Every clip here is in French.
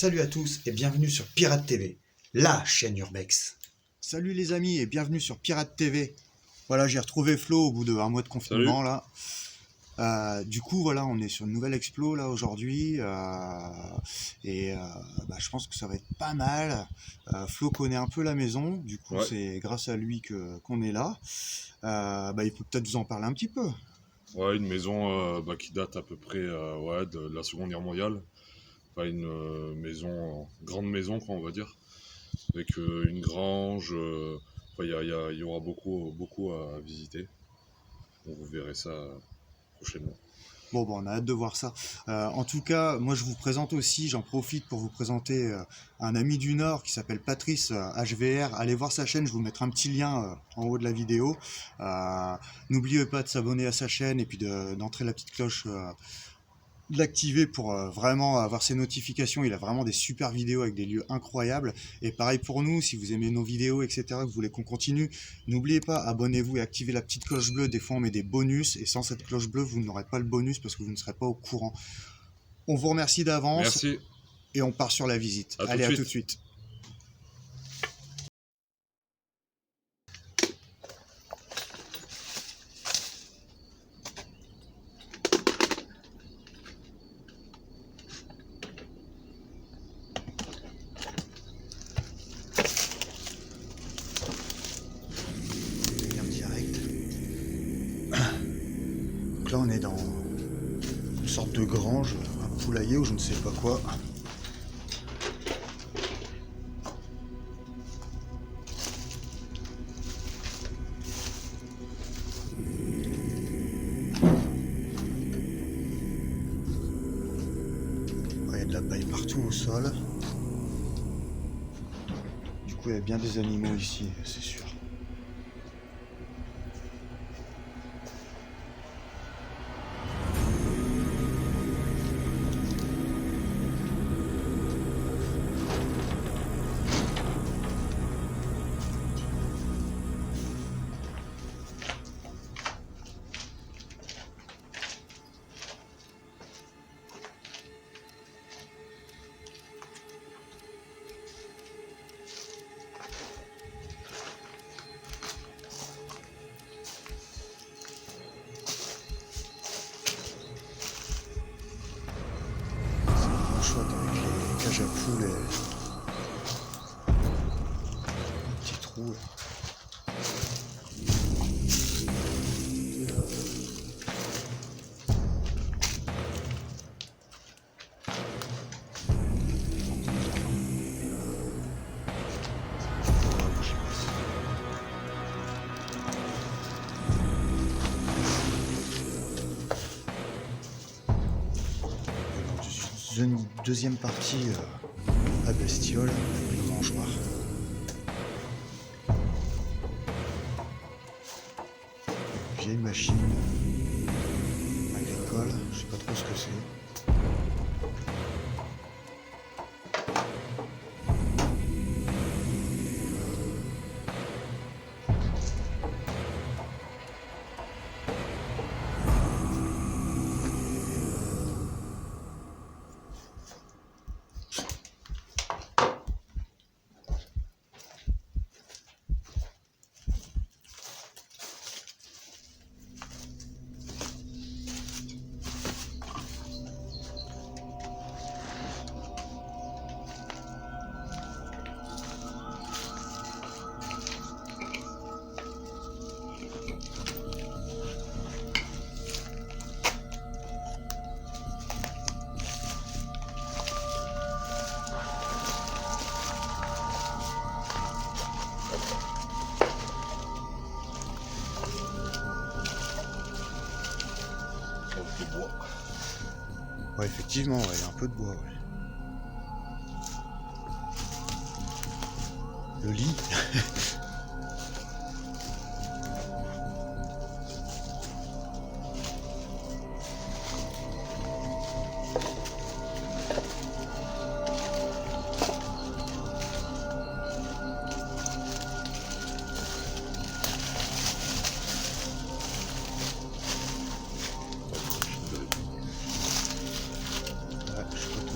Salut à tous et bienvenue sur Pirate TV, la chaîne Urbex. Salut les amis et bienvenue sur Pirate TV. Voilà, j'ai retrouvé Flo au bout de 1 mois de confinement. Salut. Là. Du coup, voilà, on est sur une nouvelle explo là aujourd'hui. Je pense que ça va être pas mal. Flo connaît un peu la maison, du coup Ouais. c'est grâce à lui qu'on est là. Il peut peut-être vous en parler un petit peu. Ouais, une maison qui date à peu près de la Seconde Guerre mondiale. Enfin, une grande maison, quoi, on va dire. Avec une grange. Il y aura beaucoup à visiter. Donc vous verrez ça prochainement. Bon, on a hâte de voir ça. En tout cas, moi je vous présente aussi, j'en profite pour vous présenter un ami du Nord qui s'appelle Patrice HVR. Allez voir sa chaîne, je vous mettrai un petit lien en haut de la vidéo. N'oubliez pas de s'abonner à sa chaîne et puis d'entrer la petite cloche, de l'activer pour vraiment avoir ses notifications. Il a vraiment des super vidéos avec des lieux incroyables. Et pareil pour nous, si vous aimez nos vidéos, etc., que vous voulez qu'on continue, n'oubliez pas, abonnez-vous et activez la petite cloche bleue. Des fois, on met des bonus. Et sans cette cloche bleue, vous n'aurez pas le bonus parce que vous ne serez pas au courant. On vous remercie d'avance Merci. et on part sur la visite. Allez, à tout de suite. Direct. Donc là, on est dans une sorte de grange, un poulailler ou je ne sais pas quoi. Il y a de la paille partout au sol. Du coup, il y a bien des animaux ici, c'est sûr. Chouette avec les cages à poules et les petits trous. Une deuxième partie à bestiole, une mangeoire. Une vieille machine agricole, je sais pas trop ce que c'est. De bois. Ouais, effectivement, il y a un peu de bois. Ouais. Le lit.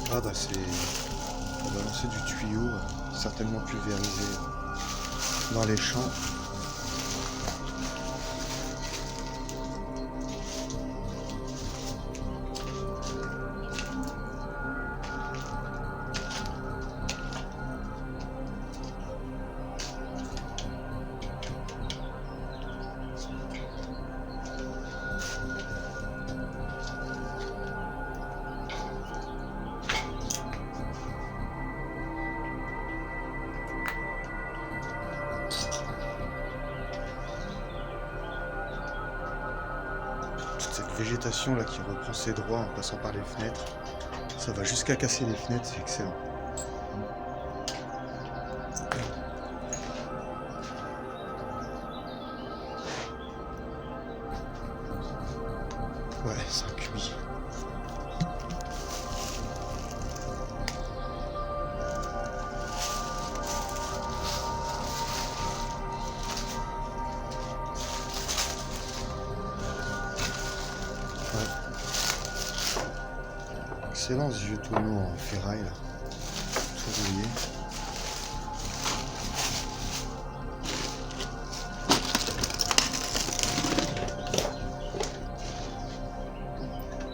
Ah bah c'est balancer du tuyau, certainement pulvérisé dans les champs. Cette végétation là qui reprend ses droits en passant par les fenêtres, ça va jusqu'à casser les fenêtres, c'est excellent. Ouais, ça cuit. Excellent ce vieux tonneau en ferraille là, tout rouillé.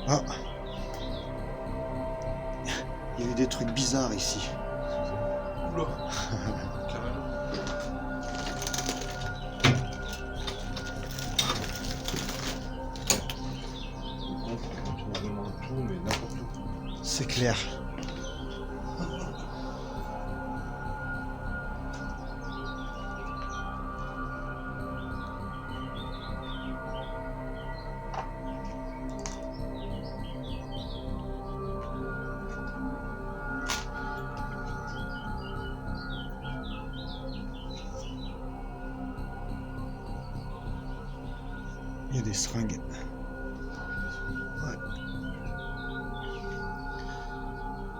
Ah, il y a eu des trucs bizarres ici. Oula. Carrément. On demande tout, mais n'importe où. C'est clair. Il y a des seringues.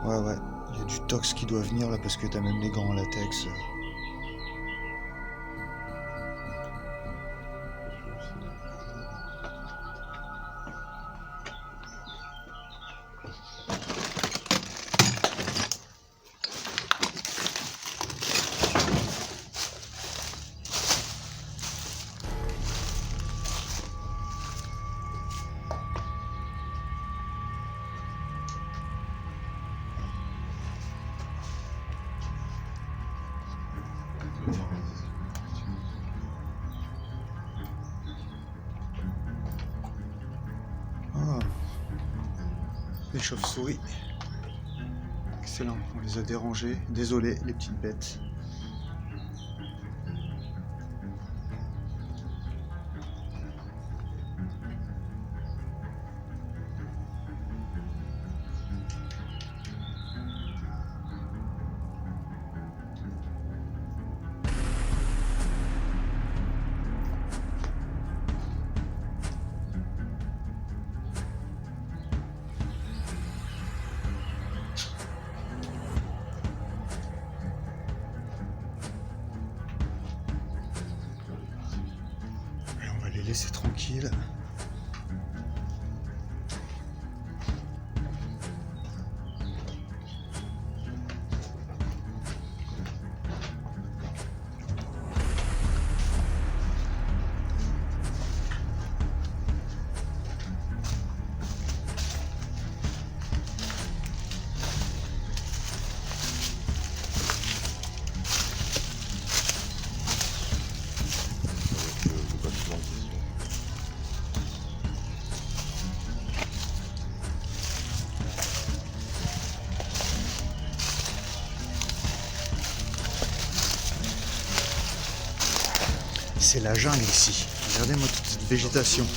Ouais, il y a du tox qui doit venir là parce que t'as même les gants en latex. Ah, les chauves-souris. Excellent, on les a dérangés. Désolé, les petites bêtes. Les laisser tranquilles. C'est la jungle ici. Regardez-moi toute cette végétation.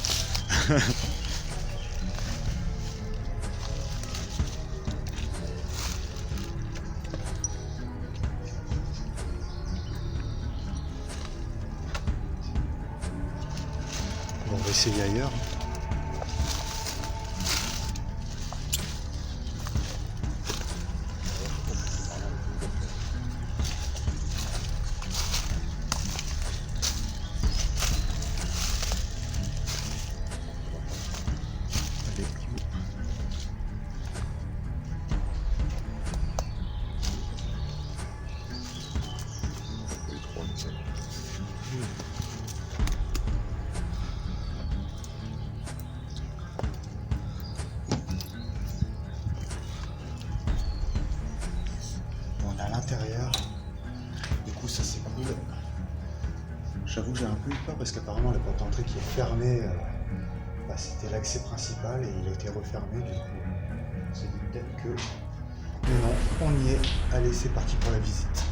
Bon, on va essayer ailleurs. l'intérieur. Du coup, ça c'est cool. J'avoue que j'ai un peu eu peur parce qu'apparemment la porte d'entrée qui est fermée, c'était l'accès principal et il a été refermé. Du coup, on s'est dit peut-être que... Mais non, on y est. Allez, c'est parti pour la visite.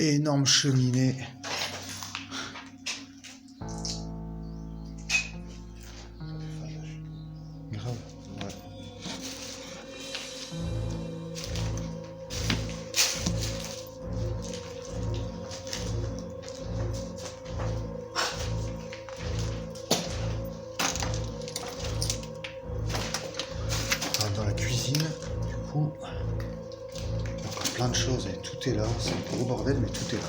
Énorme cheminée. Grave, ouais. On rentre dans la cuisine, du coup. Plein de choses et tout est là, c'est un gros bordel mais tout est là.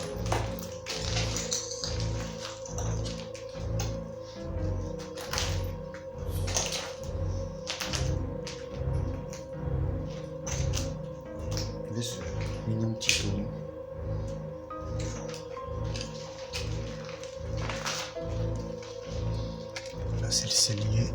Vous voyez ce mignon petit tonneau. Là c'est le cellier.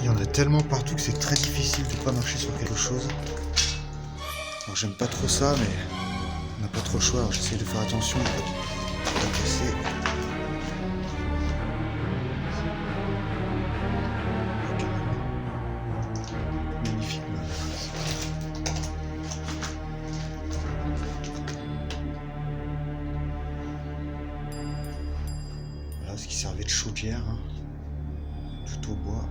Il y en a tellement partout que c'est très difficile de ne pas marcher sur quelque chose. Alors j'aime pas trop ça, mais on n'a pas trop le choix. Alors j'essaie de faire attention de ne pas casser. Magnifique meuble. Voilà ce qui servait de chaudière, hein. Tout au bois.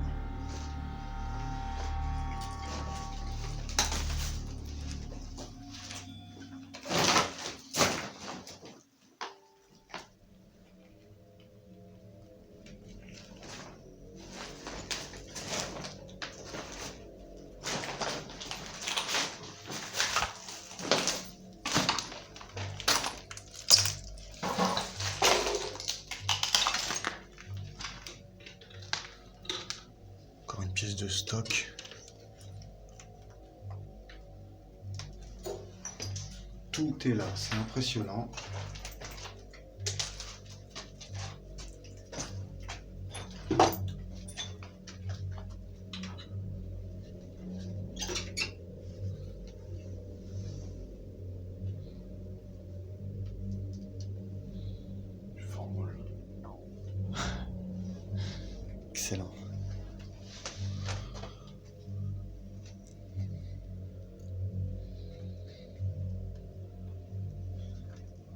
Encore une pièce de stock. Tout est là, c'est impressionnant. Formol. Excellent.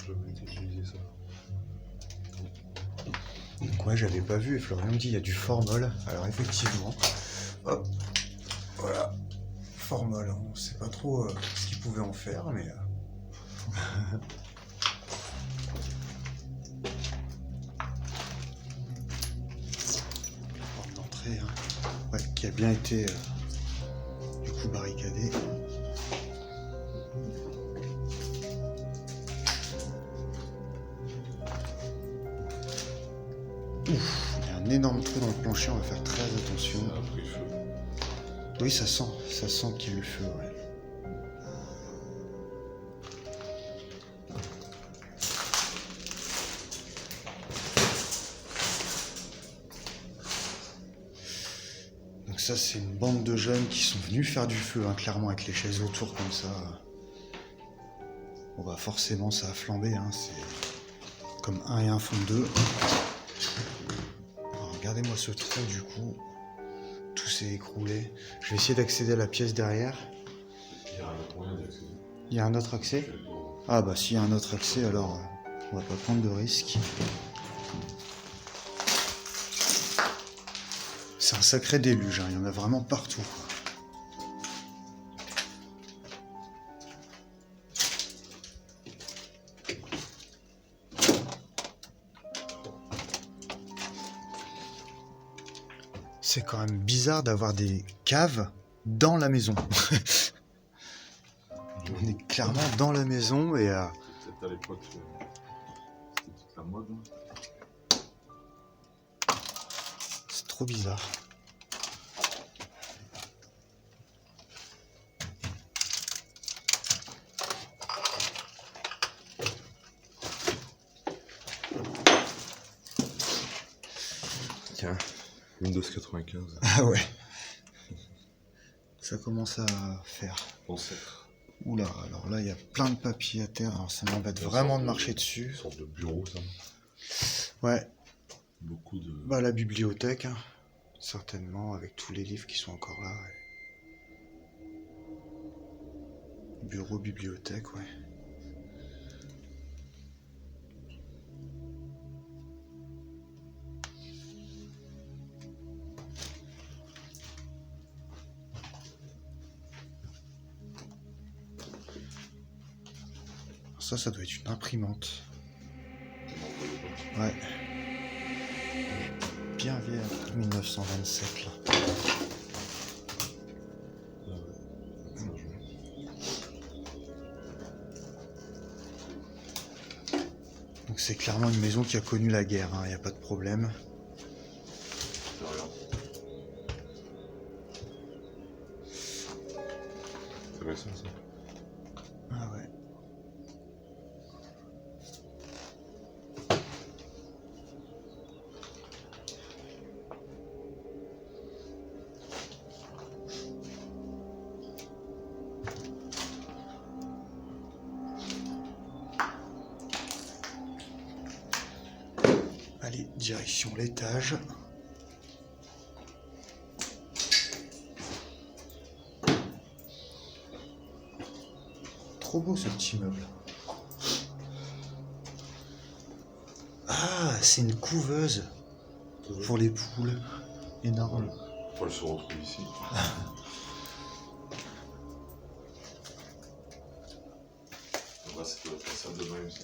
Je vais utiliser ça. Donc ouais, j'avais pas vu et Florian me dit il y a du formol. Alors effectivement, hop, voilà, formol. On sait pas trop ce qu'il pouvait en faire, mais porte d'entrée, hein. Ouais, qui a bien été du coup barricadée. Ouf, il y a un énorme trou. rentrer dans le plancher, on va faire très attention. Ça a pris feu. Oui, ça sent qu'il y a eu le feu, ouais. Donc ça, c'est une bande de jeunes qui sont venus faire du feu, hein, clairement, avec les chaises autour comme ça. Bon bah forcément, ça a flambé, hein, c'est comme 1 et 1 font 2. Alors, regardez-moi ce trou, du coup. Tout s'est écroulé. Je vais essayer d'accéder à la pièce derrière. Il y a un autre moyen d'accéder. Il y a un autre accès? Ah bah s'il y a un autre accès, alors on va pas prendre de risque. C'est un sacré déluge, hein. Il y en a vraiment partout, quoi. C'est quand même bizarre d'avoir des caves dans la maison. On est clairement dans la maison et Peut-être à l'époque, c'était toute la mode. c'est trop bizarre. Tiens, Windows 95. Ah ouais. Ça commence à faire. Ancêtre. Oula, alors là il y a plein de papiers à terre, alors ça m'embête vraiment de marcher dessus. Une sorte de bureau, ça. Ouais, Beaucoup de. bah la bibliothèque, hein, certainement, avec tous les livres qui sont encore là. Ouais. Bureau, bibliothèque, ouais. Ça doit être une imprimante. Ouais. Bien vieille, 1927 là. Donc c'est clairement une maison qui a connu la guerre, il n'y a pas de problème. C'est récent, ça. Ah ouais. Allez, direction l'étage. Trop beau ce petit meuble. Ah, c'est une couveuse pour les poules. Énorme. Elle se retrouve ici. Là, c'était la salle de bain aussi.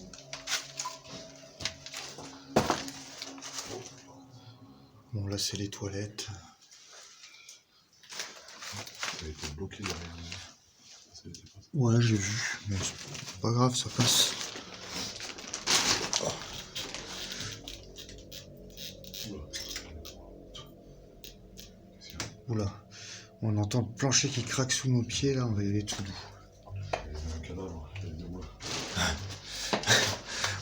Bon, là, c'est les toilettes. Elle était bloquée derrière. Ça était pas ça. Ouais, j'ai vu. Mais c'est pas grave, ça passe. Oula. Oula. On entend le plancher qui craque sous nos pieds, là. On va y aller tout doux. Il y avait un cadavre. Il y avait des moules.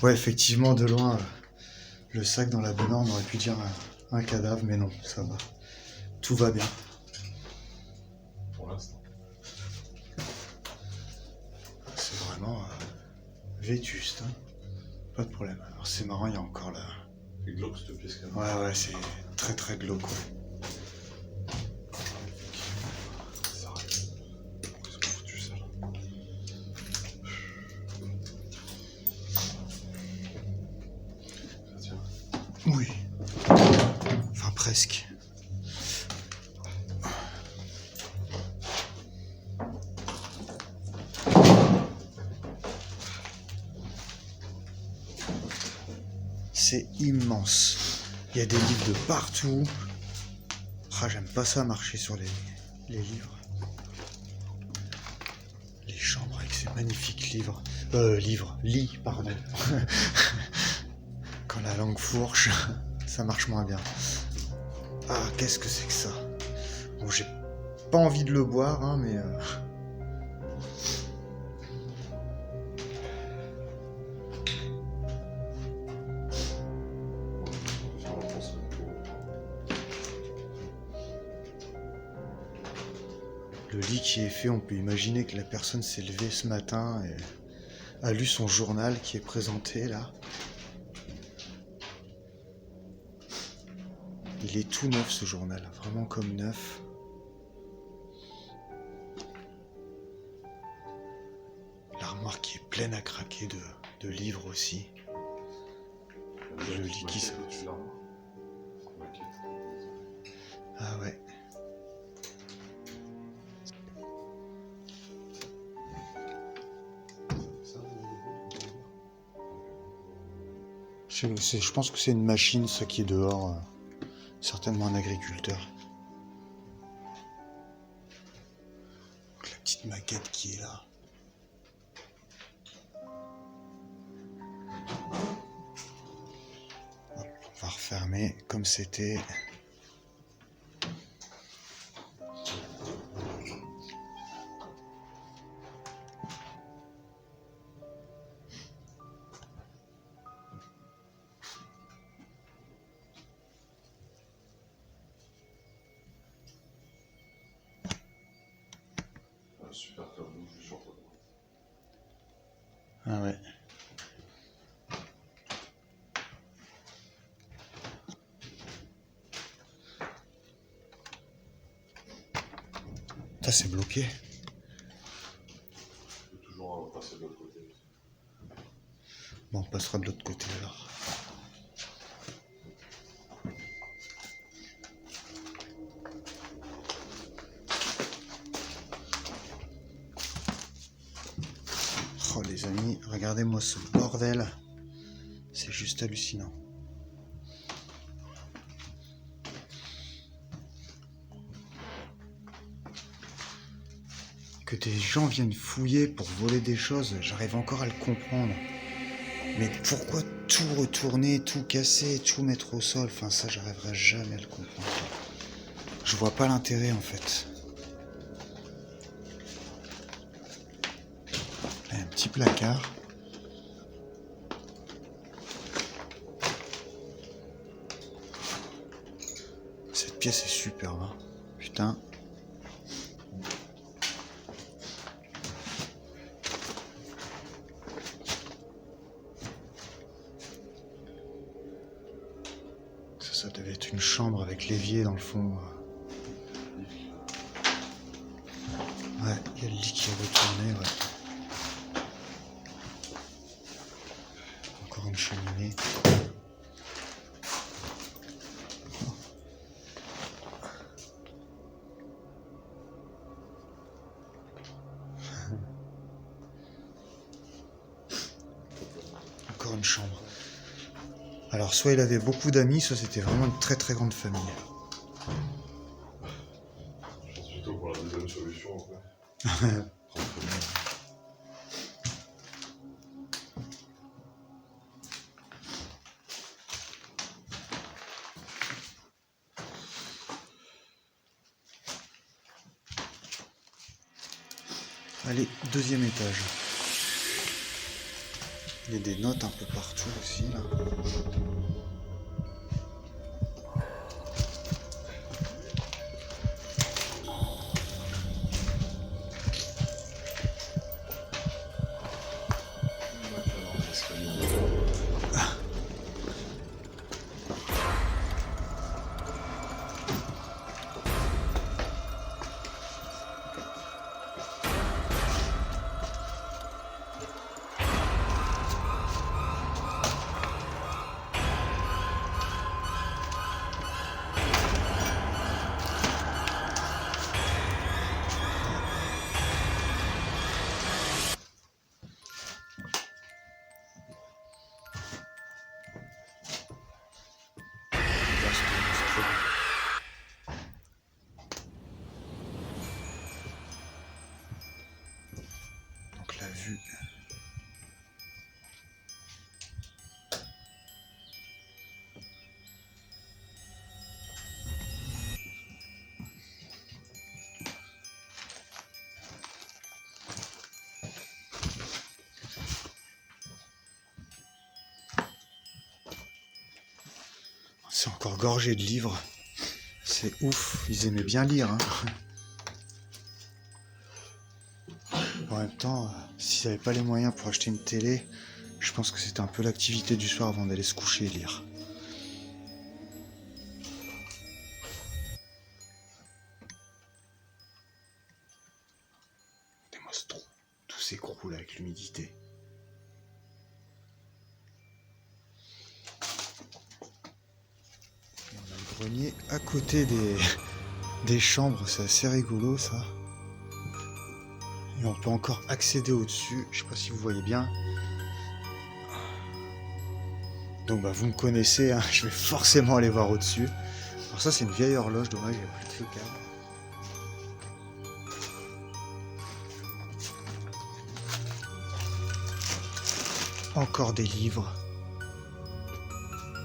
Ouais, effectivement, de loin, le sac dans la baignoire, on aurait pu dire un cadavre, mais non, ça va. Tout va bien. Pour l'instant. C'est vraiment vétuste, hein. Pas de problème. Alors c'est marrant, il y a encore là. C'est glauque cette pièce quand même. Ouais, c'est très très glauque, ouais. Ça arrive. Pourquoi ils ont foutu ça là? Ça tient. Oui. Enfin, presque. C'est immense. Il y a des livres de partout. Ah, j'aime pas ça marcher sur les livres. Les chambres avec ces magnifiques livres. Lits, pardon. Quand la langue fourche, ça marche moins bien. Ah, qu'est-ce que c'est que ça? Bon, j'ai pas envie de le boire, hein, mais... Le lit qui est fait, on peut imaginer que la personne s'est levée ce matin et a lu son journal qui est présenté là. Il est tout neuf ce journal, vraiment comme neuf. L'armoire qui est pleine à craquer de livres aussi. Le lit qui se... Ah ouais. Je pense que c'est une machine, ça qui est dehors. Certainement un agriculteur. Donc, la petite maquette qui est là. Hop, on va refermer comme c'était. Super tableau, je suis sur toi. Ah ouais. Ça c'est bloqué. Je peux toujours passer de l'autre côté. Bon, on passera de l'autre côté alors. Oh les amis, regardez-moi ce bordel. C'est juste hallucinant. Que des gens viennent fouiller pour voler des choses, j'arrive encore à le comprendre. Mais pourquoi tout retourner, tout casser, tout mettre au sol? Enfin ça, j'arriverai jamais à le comprendre. Je vois pas l'intérêt en fait. Là, un petit placard. Cette pièce est superbe, hein. Putain. Ça devait être une chambre avec l'évier dans le fond. Ouais, il y a le lit qui est retourné, ouais. Encore une cheminée. Encore une chambre. Alors, soit il avait beaucoup d'amis, soit c'était vraiment une très très grande famille. Je pense plutôt pour la deuxième solution après. Allez, deuxième étage. Il y a des notes un peu partout aussi là. Donc la vue. C'est encore gorgé de livres. C'est ouf, ils aimaient bien lire. Hein. En même temps, s'ils n'avaient pas les moyens pour acheter une télé, je pense que c'était un peu l'activité du soir avant d'aller se coucher et lire. Des monstres, tout s'écroule avec l'humidité. Et on a le grenier à côté des chambres, c'est assez rigolo ça. Et on peut encore accéder au-dessus, je sais pas si vous voyez bien. Donc bah vous me connaissez, hein, je vais forcément aller voir au-dessus. Alors ça c'est une vieille horloge, dommage, il n'y a plus de cadre. Encore des livres.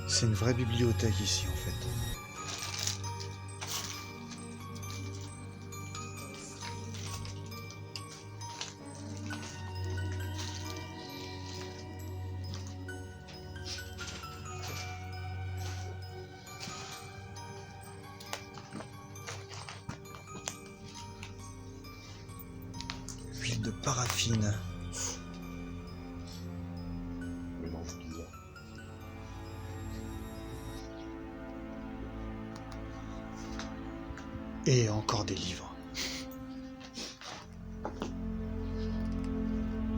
C'est une vraie bibliothèque ici en fait. Huile de paraffine. Mélange bizarre. Et encore des livres.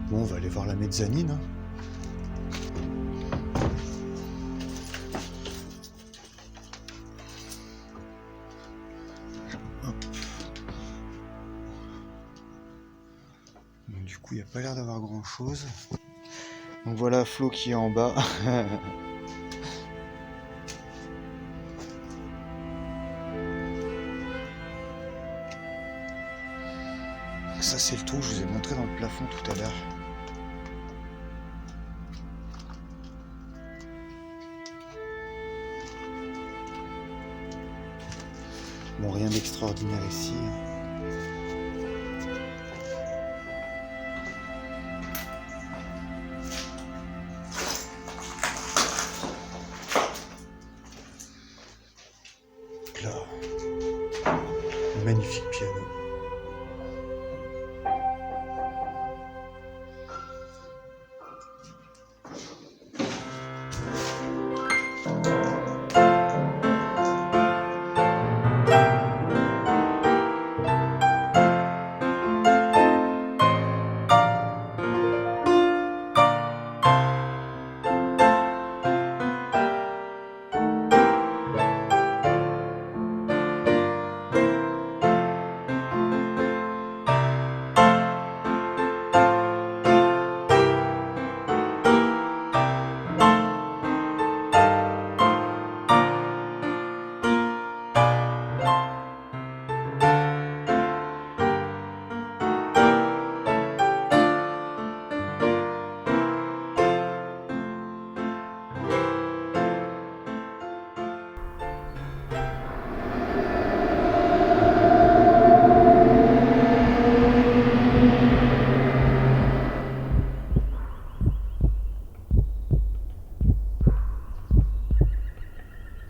Bon, on va aller voir la mezzanine. Hein. Hop. Donc, du coup, il n'y a pas l'air d'avoir grand chose. Donc voilà Flo qui est en bas. Ça c'est le trou que je vous ai montré dans le plafond tout à l'heure. Bon, rien d'extraordinaire ici. Là, magnifique piano.